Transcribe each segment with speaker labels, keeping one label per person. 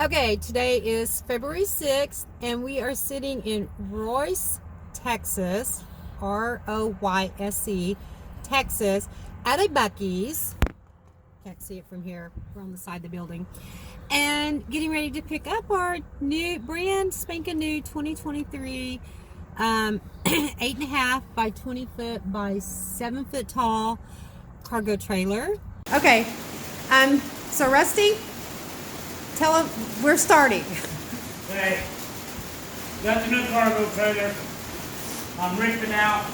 Speaker 1: Okay, today is February 6th, and we are sitting in Royce, Texas, Royse, Texas, at a Buc-ee's. Can't see it from here. We're on the side of the building. And getting ready to pick up our new, brand spanking new 2023 8.5 by 20 foot by 7 foot tall cargo trailer. Okay, so Rusty, tell them we're starting.
Speaker 2: Okay, got the new cargo trailer. I'm ripping out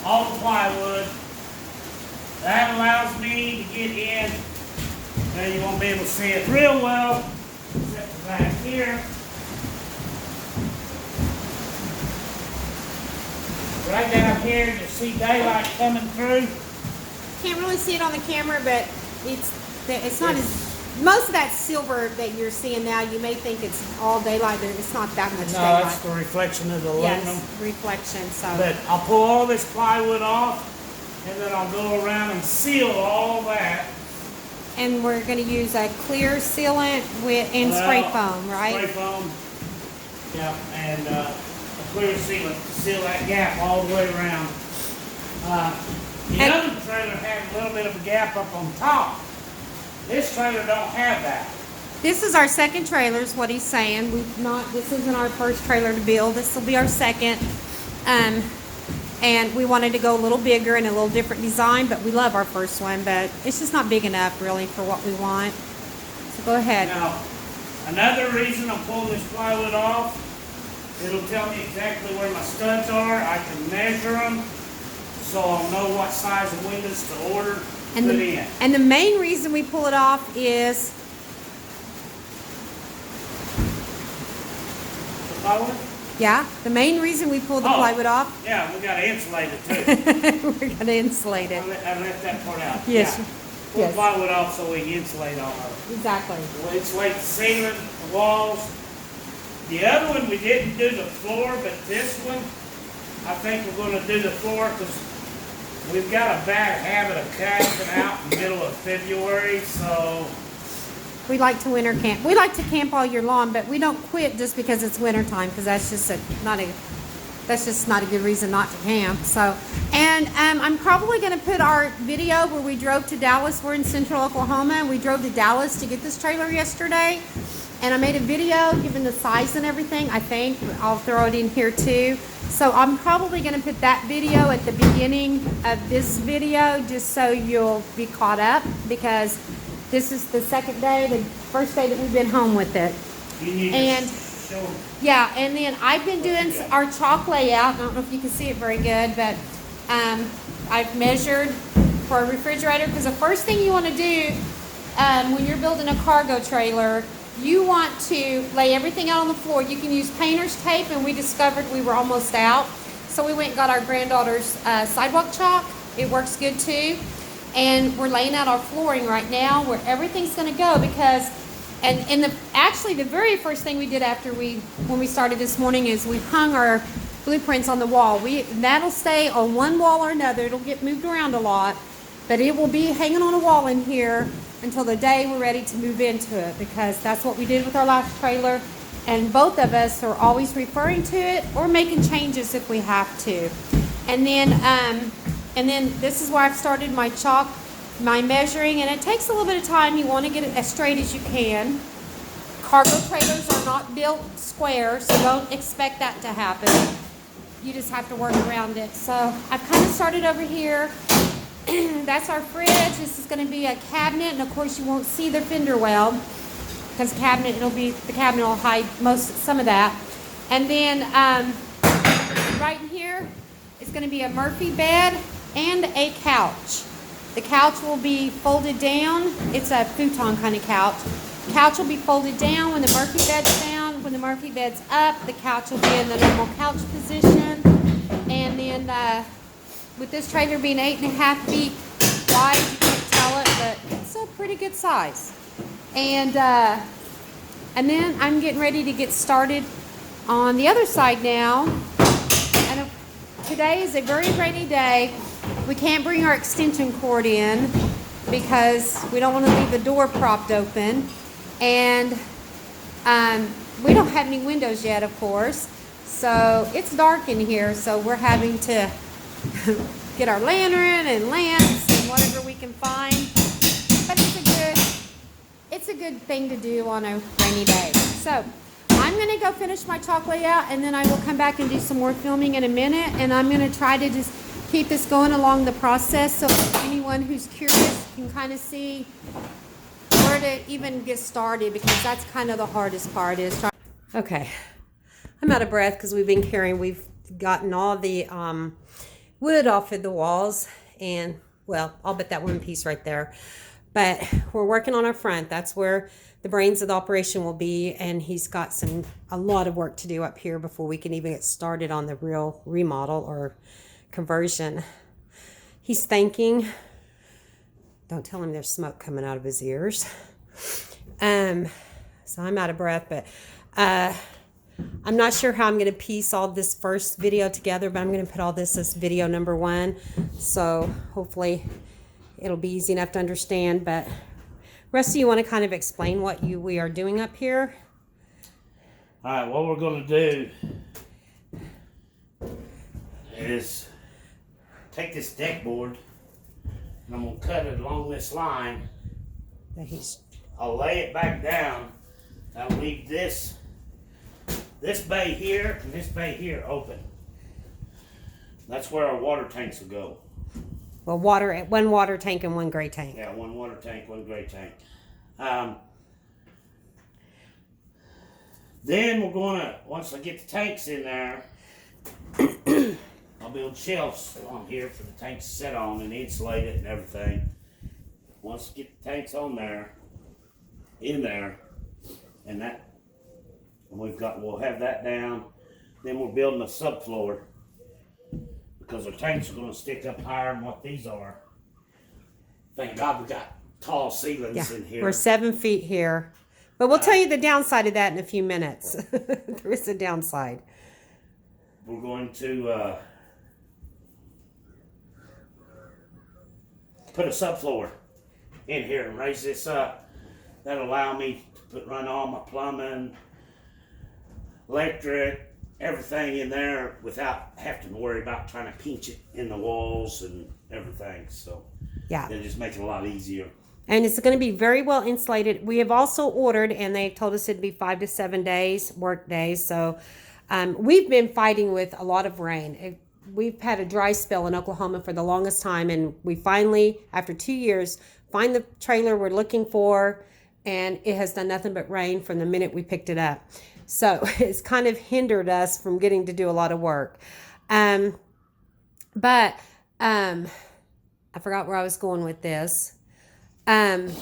Speaker 2: all the plywood. That allows me to get in. Now you won't be able to see it real well, except for back here. Right down here, you see daylight coming through.
Speaker 1: Can't really see it on the camera, but it's not as, most of that silver that you're seeing now, you may think it's all daylight, but it's not that much
Speaker 2: No,
Speaker 1: daylight.
Speaker 2: that's the reflection of the aluminum.
Speaker 1: Yes, reflection. So,
Speaker 2: But I'll pull all this plywood off, and then I'll go around and seal all that.
Speaker 1: and we're going to use a clear sealant and spray foam, right?
Speaker 2: Spray foam. Yeah, and a clear sealant to seal that gap all the way around. The other trailer had a little bit of a gap up on top. This trailer don't have that.
Speaker 1: This is our second trailer, is what he's saying. This isn't our first trailer to build. This will be our second. And we wanted to go a little bigger and a little different design, but we love our first one, but it's just not big enough really for what we want. So go ahead.
Speaker 2: Now, another reason I'm pulling this plywood off, it'll tell me exactly where my studs are. I can measure them, so I'll know what size of windows to order,
Speaker 1: And
Speaker 2: put in.
Speaker 1: and the main reason we pull it off is
Speaker 2: The plywood?
Speaker 1: the main reason we pull the plywood off.
Speaker 2: Yeah, we gotta insulate it too.
Speaker 1: We're gonna insulate it.
Speaker 2: I left that part out.
Speaker 1: Yes.
Speaker 2: Yeah. Pull
Speaker 1: Yes.
Speaker 2: the plywood off so we can insulate all of it.
Speaker 1: Exactly.
Speaker 2: We'll insulate the ceiling, the walls. The other one, we didn't do the floor, but this one, I think we're gonna do the floor because we've got a bad habit of camping out in the middle of February, so
Speaker 1: We like to winter camp. We like to camp all year long, but we don't quit just because it's winter time, because that's just not a good reason not to camp. So, and I'm probably going to put our video where we drove to Dallas. We're in Central Oklahoma, and we drove to Dallas to get this trailer yesterday. And I made a video giving the size and everything. I think I'll throw it in here too. So I'm probably going to put that video at the beginning of this video, just so you'll be caught up, because this is the second day, the first day that we've been home with it.
Speaker 2: you need
Speaker 1: And
Speaker 2: to show them.
Speaker 1: yeah, and then I've been doing our chalk layout. I don't know if you can see it very good, but I've measured for a refrigerator, because the first thing you want to do when you're building a cargo trailer, you want to lay everything out on the floor. You can use painter's tape, and we discovered we were almost out. So we went and got our granddaughter's sidewalk chalk. It works good too. And we're laying out our flooring right now where everything's going to go, because actually the very first thing we did when we started this morning is we hung our blueprints on the wall. That'll stay on one wall or another. It'll get moved around a lot, but it will be hanging on a wall in here until the day we're ready to move into it, because that's what we did with our last trailer. And both of us are always referring to it or making changes if we have to. And then this is where I've started my chalk, my measuring, and it takes a little bit of time. You want to get it as straight as you can. Cargo trailers are not built square, so don't expect that to happen. You just have to work around it. So I've kind of started over here. That's our fridge. This is going to be a cabinet, and of course you won't see the fender well, because the cabinet will hide some of that. And then right in here is going to be a Murphy bed and a couch. The couch will be folded down. It's a futon kind of couch. The couch will be folded down when the Murphy bed's down. When the Murphy bed's up, the couch will be in the normal couch position. And then with this trailer being 8.5 feet wide, you can't tell it, but it's a pretty good size. And then I'm getting ready to get started on the other side now. And today is a very rainy day. We can't bring our extension cord in because we don't want to leave the door propped open. And We don't have any windows yet, of course, so it's dark in here, so we're having to get our lantern and lamps and whatever we can find. But it's a good thing to do on a rainy day. So I'm gonna go finish my chalk layout, and then I will come back and do some more filming in a minute, and I'm gonna try to just keep this going along the process so anyone who's curious can kind of see where to even get started, because that's kind of the hardest part is trying. Okay, I'm out of breath because we've gotten all the wood off of the walls, and well, I'll bet that one piece right there. But we're working on our front. That's where the brains of the operation will be, and he's got a lot of work to do up here before we can even get started on the real remodel or conversion. He's thanking. Don't tell him there's smoke coming out of his ears. So I'm out of breath, but I'm not sure how I'm going to piece all this first video together, but I'm going to put all this as video number 1. So hopefully it'll be easy enough to understand. But Rusty, you want to kind of explain what we are doing up here?
Speaker 2: All right, what we're going to do is take this deck board, and I'm going to cut it along this line. I'll lay it back down. I'll leave this bay here and this bay here open. That's where our water tanks will go.
Speaker 1: Well, one water tank and one gray tank.
Speaker 2: Yeah, one water tank, one gray tank. Then we're gonna, once I get the tanks in there, I'll build shelves on here for the tanks to sit on and insulate it and everything. Once I get the tanks on there, in there, and we'll have that down. Then we're building a subfloor, because our tanks are going to stick up higher than what these are. Thank God we got tall ceilings in here.
Speaker 1: We're 7 feet here. But we'll tell you the downside of that in a few minutes. There is a downside.
Speaker 2: We're going to put a subfloor in here and raise this up. That'll allow me to run all my plumbing, electric, everything in there without having to worry about trying to pinch it in the walls and everything. So
Speaker 1: yeah,
Speaker 2: it'll just make it a lot easier.
Speaker 1: And it's going to be very well insulated. We have also ordered, and they told us it'd be 5 to 7 days, work days. So we've been fighting with a lot of rain. We've had a dry spell in Oklahoma for the longest time, and we finally, after 2 years, find the trailer we're looking for, and it has done nothing but rain from the minute we picked it up. So it's kind of hindered us from getting to do a lot of work. But I forgot where I was going with this. This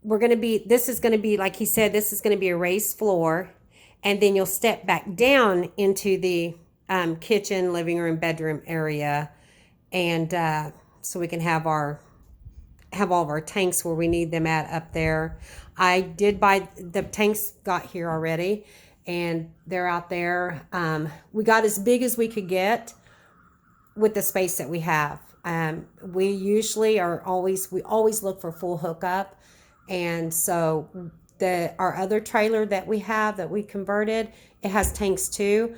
Speaker 1: is going to be, like he said, this is going to be a raised floor, and then you'll step back down into the kitchen, living room, bedroom area, and so we can have all of our tanks where we need them at up there. I did buy the tanks, got here already, and they're out there. We got as big as we could get with the space that we have. We usually always look for full hookup, and so our other trailer that we have that we converted, it has tanks too.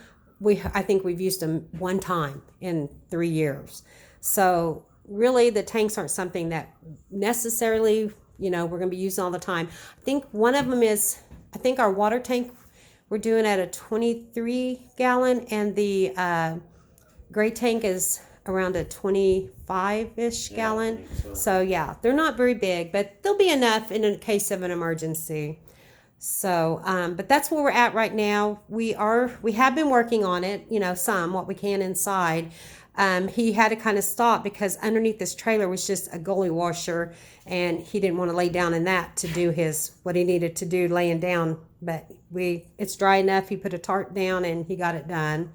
Speaker 1: I think we've used them one time in 3 years. So really, the tanks aren't something that necessarily, we're going to be using all the time. I think one of them is, our water tank, we're doing at a 23 gallon, and the gray tank is around a 25-ish gallon. So yeah, they're not very big, but they'll be enough in a case of an emergency. So, but that's where we're at right now. We have been working on it, what we can inside. He had to kind of stop because underneath this trailer was just a gully washer, and he didn't want to lay down in that to do what he needed to do laying down. But it's dry enough. He put a tarp down and he got it done.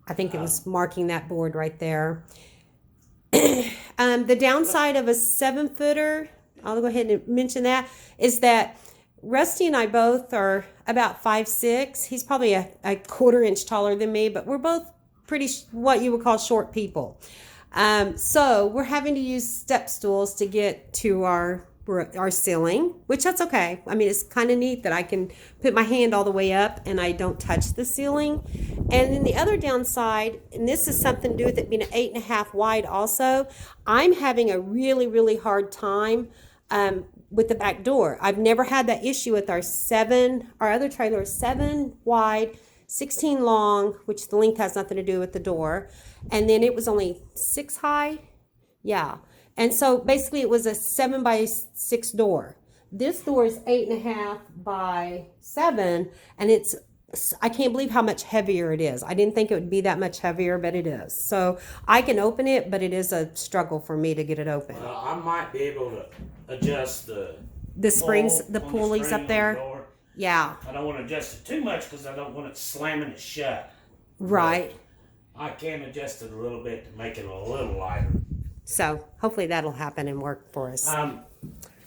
Speaker 1: I think it was marking that board right there. The downside of a 7-footer, I'll go ahead and mention that, is that Rusty and I both are about 5'6". He's probably a 1/4 inch taller than me, but we're both pretty what you would call short people. So we're having to use step stools to get to our
Speaker 3: our ceiling, which that's okay. I mean, it's kind of neat that I can put my hand all the way up and I don't touch the ceiling. And then the other downside, and this is something to do with it being 8.5 wide also, I'm having a really, really hard time with the back door. I've never had that issue with our other trailer is 7 wide, 16 long, which the length has nothing to do with the door. And then it was only 6 high. Yeah. And so basically it was a 7x6 door. This door is 8.5 by 7, and I can't believe how much heavier it is. I didn't think it would be that much heavier, but it is. So I can open it, but it is a struggle for me to get it open.
Speaker 2: I might be able to adjust the
Speaker 3: springs, the
Speaker 2: on
Speaker 3: pulleys
Speaker 2: spring
Speaker 3: up there.
Speaker 2: on the door.
Speaker 3: Yeah.
Speaker 2: I don't want to adjust it too much because I don't want it slamming it shut.
Speaker 3: Right.
Speaker 2: But I can adjust it a little bit to make it a little lighter.
Speaker 3: So hopefully that'll happen and work for us.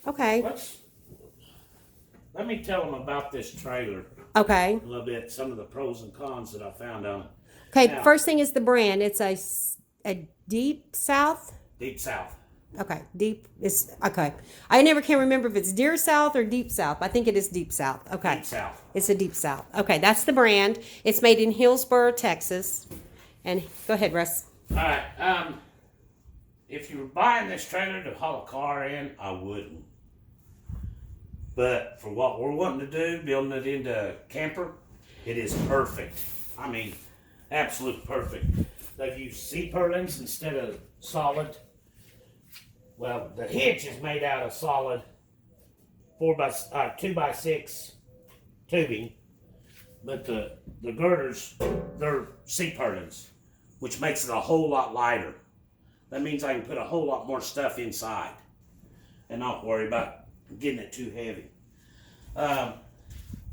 Speaker 3: Okay.
Speaker 2: Let me tell them about this trailer
Speaker 3: Okay.
Speaker 2: a little bit, some of the pros and cons that I found on it.
Speaker 3: Okay,
Speaker 2: Now,
Speaker 3: first thing is the brand. It's a Deep South.
Speaker 2: Deep South.
Speaker 3: Okay, Deep is okay. I never can remember if it's Deer South or Deep South. I think it is Deep South. Okay.
Speaker 2: Deep South.
Speaker 3: It's a Deep South. Okay, that's the brand. It's made in Hillsboro, Texas. And go ahead, Russ.
Speaker 2: All right. If you were buying this trailer to haul a car in, I wouldn't. But for what we're wanting to do, building it into a camper, it is perfect. I mean, absolute perfect. They've used C-purlins instead of solid. Well, the hitch is made out of solid 2x6 tubing, but the girders, they're C-purlins, which makes it a whole lot lighter. That means I can put a whole lot more stuff inside and not worry about getting it too heavy.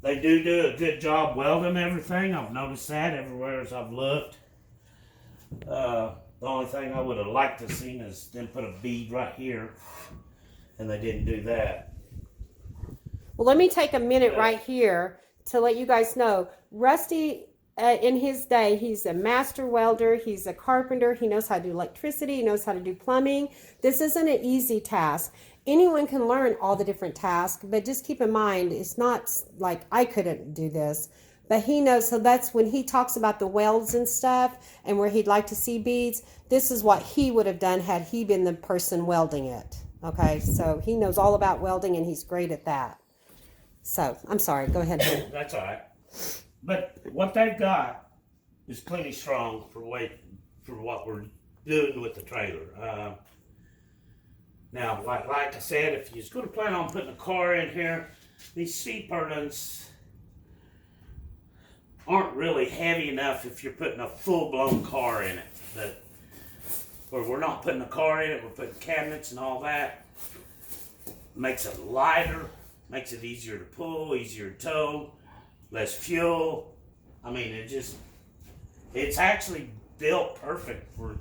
Speaker 2: They do a good job welding everything. I've noticed that everywhere as I've looked. The only thing I would have liked to seen is them put a bead right here, and they didn't do that.
Speaker 3: Well, let me take a minute right here to let you guys know. Rusty, in his day, he's a master welder. He's a carpenter. He knows how to do electricity. He knows how to do plumbing. This isn't an easy task. Anyone can learn all the different tasks, but just keep in mind, it's not like I couldn't do this. But he knows, so that's when he talks about the welds and stuff and where he'd like to see beads, this is what he would have done had he been the person welding it. Okay, so he knows all about welding and he's great at that. So, I'm sorry, go ahead.
Speaker 2: That's all right. But what they've got is plenty strong for what we're doing with the trailer. Now, like I said, if you're going to plan on putting a car in here, these C-purlins aren't really heavy enough if you're putting a full-blown car in it. But where we're not putting a car in it, we're putting cabinets and all that. Makes it lighter, makes it easier to pull, easier to tow, less fuel. I mean, it's actually built perfect for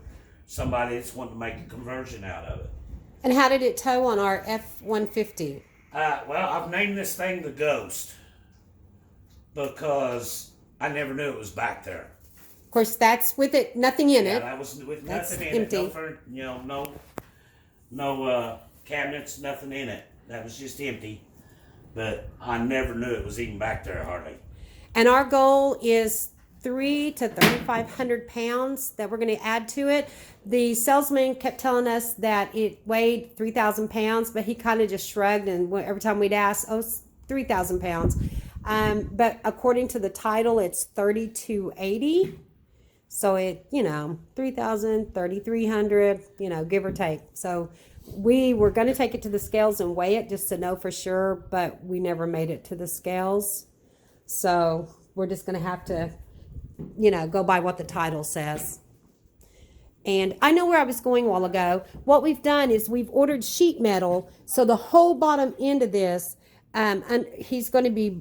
Speaker 2: somebody that's wanting to make a conversion out of it.
Speaker 3: And how did it tow on our F-150?
Speaker 2: Well, I've named this thing the Ghost because I never knew it was back there.
Speaker 3: Of course, that's with it, nothing in it.
Speaker 2: That was with
Speaker 3: That's
Speaker 2: nothing in
Speaker 3: empty.
Speaker 2: it. No cabinets, nothing in it. That was just empty. But I never knew it was even back there hardly.
Speaker 3: And our goal is 3,000 to 3,500 pounds that we're going to add to it. The salesman kept telling us that it weighed 3,000 pounds, but he kind of just shrugged, and every time we'd ask, oh, it's 3,000 pounds. But according to the title, it's 3,280. So it, 3,000, 3,300, give or take. So we were going to take it to the scales and weigh it just to know for sure, but we never made it to the scales. So we're just going to have to, go by what the title says. And I know where I was going a while ago. What we've done is we've ordered sheet metal. So the whole bottom end of this, and he's going to be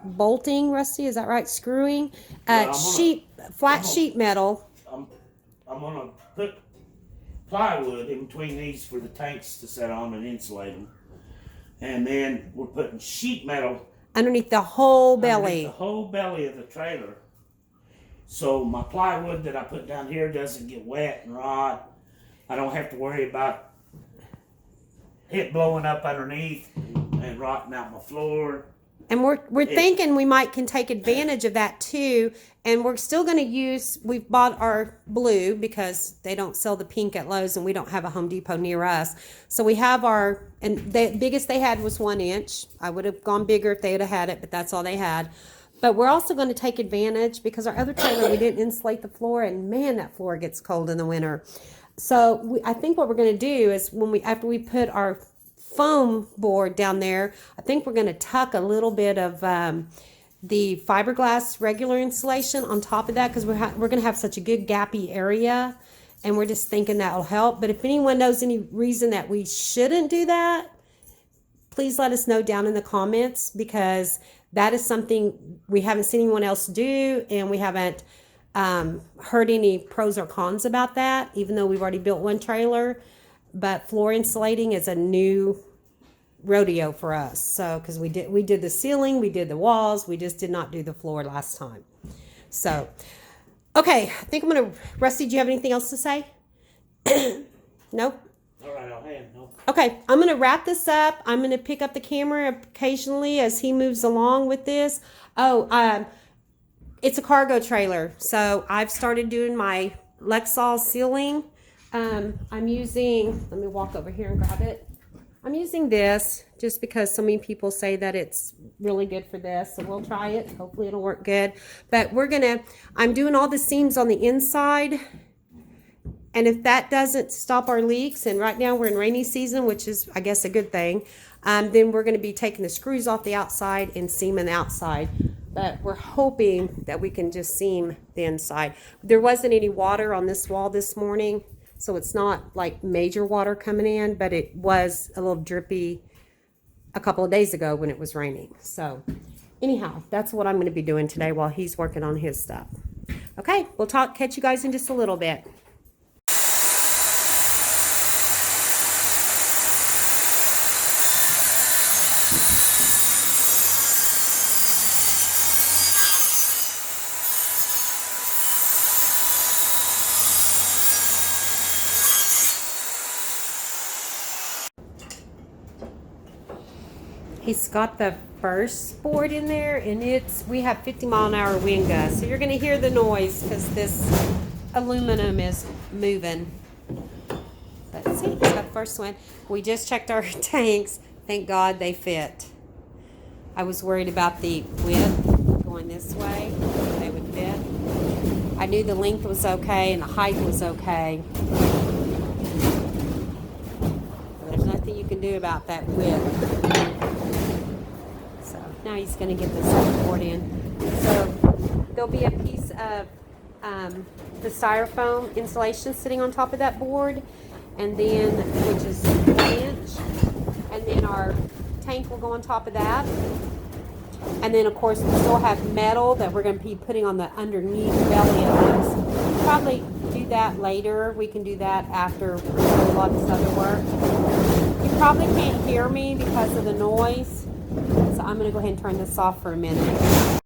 Speaker 3: bolting, Rusty, is that right? Screwing flat sheet metal.
Speaker 2: I'm gonna put plywood in between these for the tanks to set on and insulate them, and then we're putting sheet metal
Speaker 3: underneath the whole belly.
Speaker 2: The whole belly of the trailer. So my plywood that I put down here doesn't get wet and rot. I don't have to worry about hit blowing up underneath and rotting out my floor.
Speaker 3: And we're thinking we can take advantage of that too. And we're still going to we've bought our blue because they don't sell the pink at Lowe's and we don't have a Home Depot near us. So we have and the biggest they had was 1 inch. I would have gone bigger if they would have had it, but that's all they had. But we're also going to take advantage because our other trailer, we didn't insulate the floor, and man, that floor gets cold in the winter. So I think what we're going to do is after we put our foam board down there, I think we're going to tuck a little bit of the fiberglass regular insulation on top of that because we're going to have such a good gappy area, and we're just thinking that will help. But if anyone knows any reason that we shouldn't do that, please let us know down in the comments, because that is something we haven't seen anyone else do, and we haven't heard any pros or cons about that, even though we've already built one trailer. But floor insulating is a new rodeo for us. So because we did the ceiling, we did the walls, we just did not do the floor last time. So okay, I think I'm gonna, Rusty, do you have anything else to say? Nope.
Speaker 2: All right, I'll hand. No.
Speaker 3: Okay, I'm going to wrap this up. I'm going to pick up the camera occasionally as he moves along with this. It's a cargo trailer. So I've started doing my Lexol ceiling. I'm using, let me walk over here and grab it. I'm using this just because so many people say that it's really good for this. So we'll try it. Hopefully it'll work good. But I'm doing all the seams on the inside. And if that doesn't stop our leaks, and right now we're in rainy season, which is, I guess, a good thing, then we're going to be taking the screws off the outside and seaming the outside. But we're hoping that we can just seam the inside. There wasn't any water on this wall this morning, so it's not like major water coming in, but it was a little drippy a couple of days ago when it was raining. So anyhow, that's what I'm going to be doing today while he's working on his stuff. Okay, we'll catch you guys in just a little bit. He's got the first board in there, and we have 50-mile-an-hour wind gusts, so you're going to hear the noise because this aluminum is moving. But see, he's got the first one. We just checked our tanks. Thank God they fit. I was worried about the width going this way, they would fit. I knew the length was okay and the height was okay. But there's nothing you can do about that width. Now he's going to get the second board in. So there'll be a piece of the styrofoam insulation sitting on top of that board, and then, which is 1 inch, and then our tank will go on top of that. And then of course we still have metal that we're going to be putting on the underneath belly of this. We'll probably do that later. We can do that after we do a lot of this other work. You probably can't hear me because of the noise. So I'm going to go ahead and turn this off for a minute.